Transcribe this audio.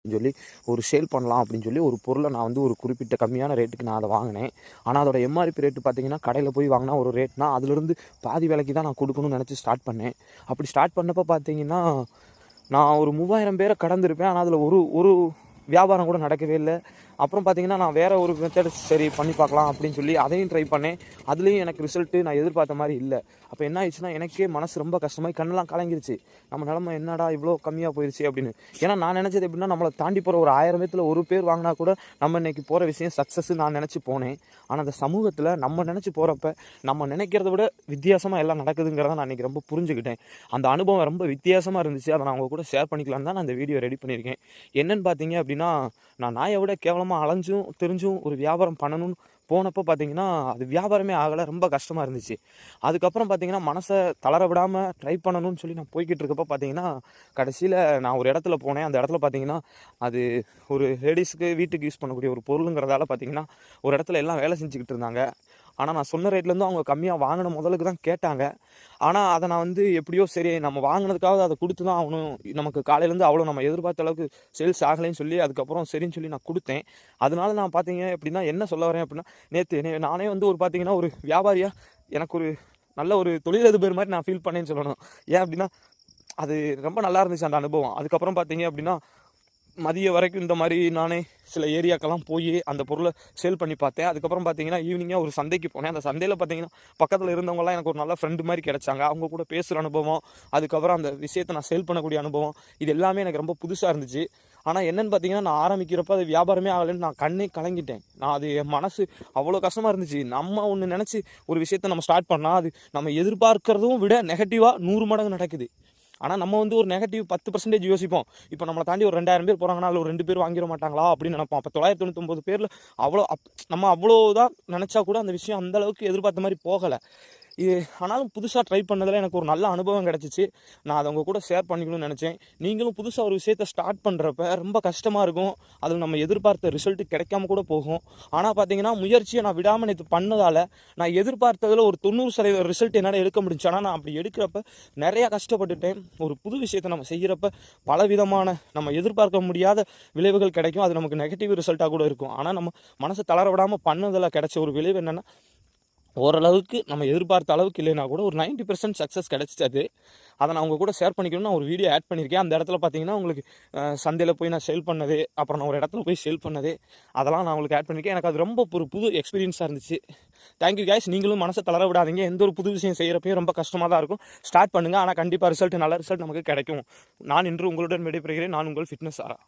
சொல்லி ஒரு சேல் பண்ணலாம் அப்படின்னு சொல்லி ஒரு பொருளை நான் வந்து ஒரு குறிப்பிட்ட கம்மியான ரேட்டுக்கு நான் அதை வாங்கினேன். ஆனால் அதோட எம்ஆர்பி ரேட்டு பார்த்தீங்கன்னா, கடையில் போய் வாங்கினா ஒரு ரேட்னா அதுலேருந்து பாதி விலைக்கு தான் நான் கொடுக்கணும்னு நினச்சி ஸ்டார்ட் பண்ணேன். அப்படி ஸ்டார்ட் பண்ணப்போ பார்த்தீங்கன்னா, நான் ஒரு 3000 பேரை கடந்திருப்பேன். ஆனால் அதில் ஒரு வியாபாரம் கூட நடக்கவே இல்லை. அப்புறம் பார்த்தீங்கன்னா, நான் வேறு ஒரு மெத்தட் சரி பண்ணி பார்க்கலாம் அப்படின்னு சொல்லி அதையும் ட்ரை பண்ணேன். அதுலேயும் எனக்கு ரிசல்ட்டு நான் எதிர்பார்த்த மாதிரி இல்லை. அப்போ என்ன ஆயிடுச்சுன்னா, எனக்கே மனசு ரொம்ப கஷ்டமாகி கண்ணெல்லாம் கலங்கிருச்சு. நம்ம நிலமை என்னடா இவ்வளோ கம்மியாக போயிடுச்சு அப்படின்னு. ஏன்னா நான் நினச்சது எப்படின்னா, நம்மளை தாண்டி போகிற ஒரு 1000 பேத்தில் ஒரு பேர் வாங்கினா கூட நம்ம இன்றைக்கி போகிற விஷயம் சக்ஸஸ் நான் நினச்சி போனேன். ஆனால் அந்த சமூகத்தில் நம்ம நினச்சி போகிறப்ப நம்ம நினைக்கிறத விட வித்தியாசமாக எல்லாம் நடக்குதுங்கிறத நான் இன்றைக்கி ரொம்ப புரிஞ்சுக்கிட்டேன். அந்த அனுபவம் ரொம்ப வித்தியாசமாக இருந்துச்சு. அதை நான் அவங்க கூட ஷேர் பண்ணிக்கலான்னு தான் நான் இந்த வீடியோ ரெடி பண்ணியிருக்கேன். என்னென்னு பார்த்தீங்க அப்படின்னா, நான் நாயை விட கேவலமாக அலைஞ்சும் தெரிஞ்சும் ஒரு வியாபாரம் பண்ணணும்னு போனப்போ பார்த்தீங்கன்னா, அது வியாபாரமே ஆகலை. ரொம்ப கஷ்டமாக இருந்துச்சு. அதுக்கப்புறம் பார்த்தீங்கன்னா, மனசை தளர விடாமல் ட்ரை பண்ணணும்னு சொல்லி நான் போய்கிட்டு இருக்கப்போ பார்த்தீங்கன்னா, கடைசியில் நான் ஒரு இடத்துல போனேன். அந்த இடத்துல பார்த்தீங்கன்னா, அது ஒரு லேடிஸுக்கு வீட்டுக்கு யூஸ் பண்ணக்கூடிய ஒரு பொருளுங்கிறதால பார்த்தீங்கன்னா, ஒரு இடத்துல எல்லாம் வேலை செஞ்சுக்கிட்டு இருந்தாங்க. ஆனால் நான் சொன்ன ரேட்லேருந்து அவங்க கம்மியாக வாங்கின முதலுக்கு தான் கேட்டாங்க. ஆனால் அதை நான் வந்து எப்படியோ சரி நம்ம வாங்கினதுக்காவது அதை கொடுத்து தான் ஆகணும். நமக்கு காலையிலேருந்து அவ்வளோ நம்ம எதிர்பார்த்த அளவுக்கு சேல்ஸ் ஆகலைன்னு சொல்லி அதுக்கப்புறம் சரின்னு சொல்லி நான் கொடுத்தேன். அதனால நான் பார்த்தீங்க அப்படின்னா என்ன சொல்ல வரேன் அப்படின்னா, நேற்று நானே வந்து ஒரு பார்த்தீங்கன்னா ஒரு வியாபாரியாக எனக்கு ஒரு நல்ல ஒரு தொழிலதிபர் மாதிரி நான் ஃபீல் பண்ணேன்னு சொல்லணும். ஏன் அப்படின்னா, அது ரொம்ப நல்லா இருந்துச்சு அந்த அனுபவம். அதுக்கப்புறம் பார்த்தீங்க அப்படின்னா, மதியம் வரைக்கும் இந்த மாதிரி நானே சில ஏரியாக்கெல்லாம் போய் அந்த பொருளை சேல் பண்ணி பார்த்தேன். அதுக்கப்புறம் பார்த்தீங்கன்னா, ஈவினிங்காக ஒரு சந்தைக்கு போனேன். அந்த சந்தையில் பார்த்தீங்கன்னா, பக்கத்தில் இருந்தவங்கலாம் எனக்கு ஒரு நல்ல ஃப்ரெண்டு மாதிரி கிடச்சாங்க. அவங்க கூட பேசுகிற அனுபவம், அதுக்கப்புறம் அந்த விஷயத்தை நான் சேல் பண்ணக்கூடிய அனுபவம், இது எல்லாமே எனக்கு ரொம்ப புதுசாக இருந்துச்சு. ஆனால் என்னென்னு பார்த்தீங்கன்னா, நான் ஆரம்பிக்கிறப்ப அது வியாபாரமே ஆகலைன்னு நான் கண்ணே கலங்கிட்டேன். அது என் மனசு அவ்வளோ கஷ்டமாக இருந்துச்சு. நம்ம ஒன்று நினச்சி ஒரு விஷயத்தை நம்ம ஸ்டார்ட் பண்ணால் அது நம்ம எதிர்பார்க்கிறதும் விட நெகட்டிவாக 100 மடங்கு நடக்குது. ஆனால் நம்ம வந்து ஒரு நெகட்டிவ் 10% யோசிப்போம். இப்போ நம்மளை தாண்டி ஒரு 2000 பேர் போகிறாங்கன்னா அதில் ஒரு 2 பேர் வாங்கிட மாட்டாங்களா அப்படின்னு நினைப்போம். அப்போ 999 பேரில் நம்ம அவ்வளோதான் நினச்சா கூட அந்த விஷயம் அந்தளவுக்கு எதிர்பார்த்த மாதிரி போகலை. ஆனாலும் புதுசாக ட்ரை பண்ணதில் எனக்கு ஒரு நல்ல அனுபவம் கிடச்சிச்சு. நான் அதை உங்கள் கூட ஷேர் பண்ணிக்கணும்னு நினச்சேன். நீங்களும் புதுசாக ஒரு விஷயத்தை ஸ்டார்ட் பண்ணுறப்ப ரொம்ப கஷ்டமாக இருக்கும். அதில் நம்ம எதிர்பார்த்த ரிசல்ட்டு கிடைக்காம கூட போகும். ஆனால் பார்த்தீங்கன்னா, முயற்சியை நான் விடாமல் நேற்று பண்ணதால் நான் எதிர்பார்த்ததில் ஒரு 90% ரிசல்ட் என்னால் எடுக்க முடிஞ்சு. ஆனால் நான் அப்படி எடுக்கிறப்ப நிறையா கஷ்டப்பட்டுட்டேன். ஒரு புது விஷயத்தை நம்ம செய்கிறப்ப பலவிதமான நம்ம எதிர்பார்க்க முடியாத விளைவுகள் கிடைக்கும். அது நமக்கு நெகட்டிவ் ரிசல்ட்டாக கூட இருக்கும். ஆனால் நம்ம மனசை தளர விடாமல் பண்ணதில் கிடைச்ச ஒரு விளைவு என்னென்னா, ஓரளவுக்கு நம்ம எதிர்பார்த்த அளவுக்கு இல்லைனா கூட ஒரு 90% சக்ஸஸ் கிடச்சிச்சு. அதை நான் உங்கள் கூட ஷேர் பண்ணிக்கணும்னு நான் ஒரு வீடியோ ஆட் பண்ணியிருக்கேன். அந்த இடத்துல பார்த்தீங்கன்னா, உங்களுக்கு சந்தையில் போய் நான் சேல் பண்ணது, அப்புறம் நான் ஒரு இடத்துல போய் சேல் பண்ணது, அதெல்லாம் நான் உங்களுக்கு ஆட் பண்ணியிருக்கேன். எனக்கு அது ரொம்ப ஒரு புது எக்ஸ்பீரியன்ஸாக இருந்துச்சு. Thank you guys. நீங்களும் மனசை தளர விடாதீங்க. எந்த ஒரு புது விஷயம் செய்கிறப்பையும் ரொம்ப கஷ்டமாக தான் இருக்கும். ஸ்டார்ட் பண்ணுங்கள். ஆனால் கண்டிப்பாக நல்ல ரிசல்ட் நமக்கு கிடைக்கும். நான் இன்று உங்களுடன் விடைபெறுகிறேன். நான் உங்கள் ஃபிட்னஸ் சாரா.